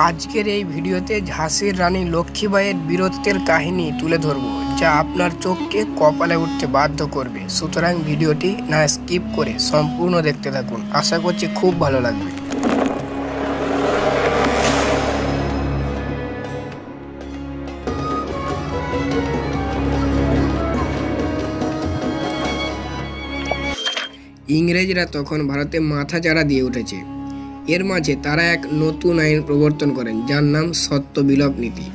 আজকের এই ভিডিওতে ঝাঁসির রানী লক্ষ্মীবাঈয়ের বীরত্বের কাহিনী তুলে ধরব, যা আপনার চোখকে কপালে উঠতে বাধ্য করবে। সুতরাং ভিডিওটি না স্কিপ করে সম্পূর্ণ দেখতে থাকুন, আশা করছি খুব ভালো লাগবে। ইংরেজরা তখন ভারতে মাথাচাড়া দিয়ে উঠেছে। এর মাঝে তারা এক নতুন আইন প্রবর্তন করেন, যার নাম সত্যবিলোপ নীতি।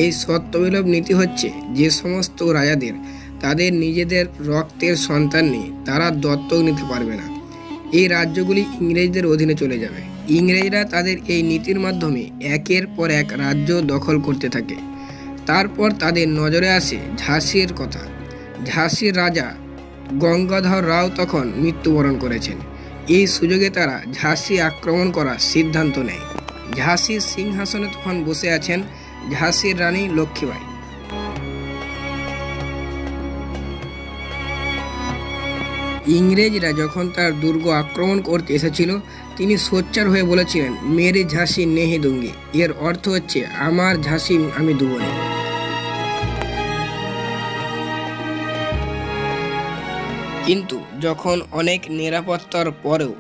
এই সত্যবিলোপ নীতি হচ্ছে, যে সমস্ত রাজাদের তাদের নিজেদের রক্তের সন্তান নেই, তারা দত্তক নিতে পারবে না। এই রাজ্যগুলি ইংরেজদের অধীনে চলে যাবে। ইংরেজরা তাদের এই নীতির মাধ্যমে একের পর এক রাজ্য দখল করতে থাকে। তারপর তাদের নজরে আসে ঝাঁসির কথা। ঝাঁসির রাজা গঙ্গাধর রাও তখন মৃত্যুবরণ করেছেন। এই সুযোগে তারা ঝাঁসি আক্রমণ করার সিদ্ধান্ত নেয়। ঝাঁসির সিংহাসনে তখন বসে আছেন ঝাঁসির রানী লক্ষ্মীবাঈ। ইংরেজরা যখন তার দুর্গ আক্রমণ করতে এসেছিল, তিনি সোচ্চার হয়ে বলেছিলেন, মেরি ঝাঁসি নেহি দুঙ্গি। এর অর্থ হচ্ছে, আমার ঝাঁসি আমি দেব না। কিন্তু যখন অনেক নিরাপত্তার পরেও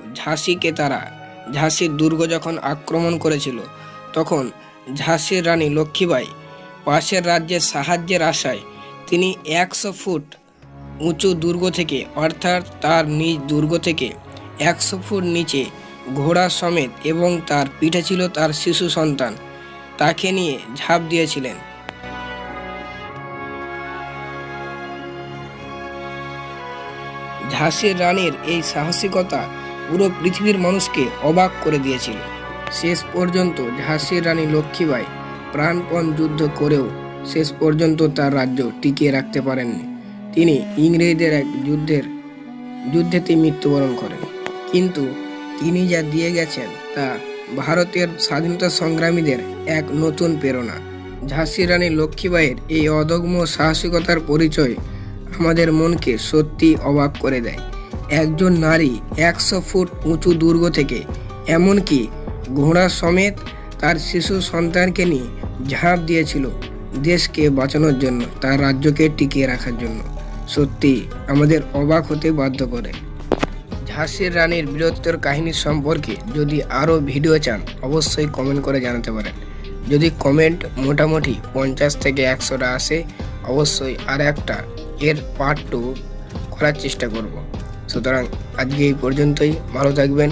ঝাঁসির দুর্গ যখন আক্রমণ করেছিল, তখন ঝাঁসির রানী লক্ষ্মীবাঈ পাশের রাজ্যের সাহায্যের আশায় তিনি 100 ফুট উঁচু দুর্গ থেকে, অর্থাৎ তার নিজ দুর্গ থেকে 100 ফুট নিচে ঘোড়া সমেত এবং তার পিঠে ছিল তার শিশু সন্তান, তাকে নিয়ে ঝাঁপ দিয়েছিলেন। ঝাঁসির রানীর এই সাহসিকতা পুরো পৃথিবীর মানুষকে অবাক করে দিয়েছিল। শেষ পর্যন্ত ঝাঁসির রানী লক্ষ্মীবাঈ প্রাণপণ যুদ্ধ করেও শেষ পর্যন্ত তার রাজ্য টিকিয়ে রাখতে পারেননি। তিনি ইংরেজদের এক যুদ্ধেতে মৃত্যুবরণ করেন। কিন্তু তিনি যা দিয়ে গেছেন তা ভারতের স্বাধীনতা সংগ্রামীদের এক নতুন প্রেরণা। ঝাঁসির রানী লক্ষ্মীবাঈয়ের এই অদম্য সাহসিকতার পরিচয় আমাদের মনকে সত্যি অবাক করে দেয়। একজন নারী 100 ফুট উঁচু দুর্গ থেকে, এমনকি ঘোড়া সমেত তার শিশু সন্তানকে নিয়ে ঝাঁপ দিয়েছিল দেশকে বাঁচানোর জন্য, তার রাজ্যকে টিকিয়ে রাখার জন্য। সত্যি আমাদের অবাক হতে বাধ্য করে। ঝাঁসির রানীর বীরত্বের কাহিনী সম্পর্কে যদি আরও ভিডিও চান, অবশ্যই কমেন্ট করে জানাতে পারেন। যদি কমেন্ট মোটামুটি 50 থেকে 100টা আসে, অবশ্যই আর একটা এর পার্ট 2 করার চেষ্টা করব। সুতরাং আজকে এই পর্যন্তই। ভালো থাকবেন,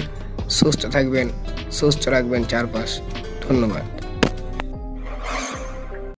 সুস্থ থাকবেন, সুস্থ রাখবেন চারপাশ। ধন্যবাদ।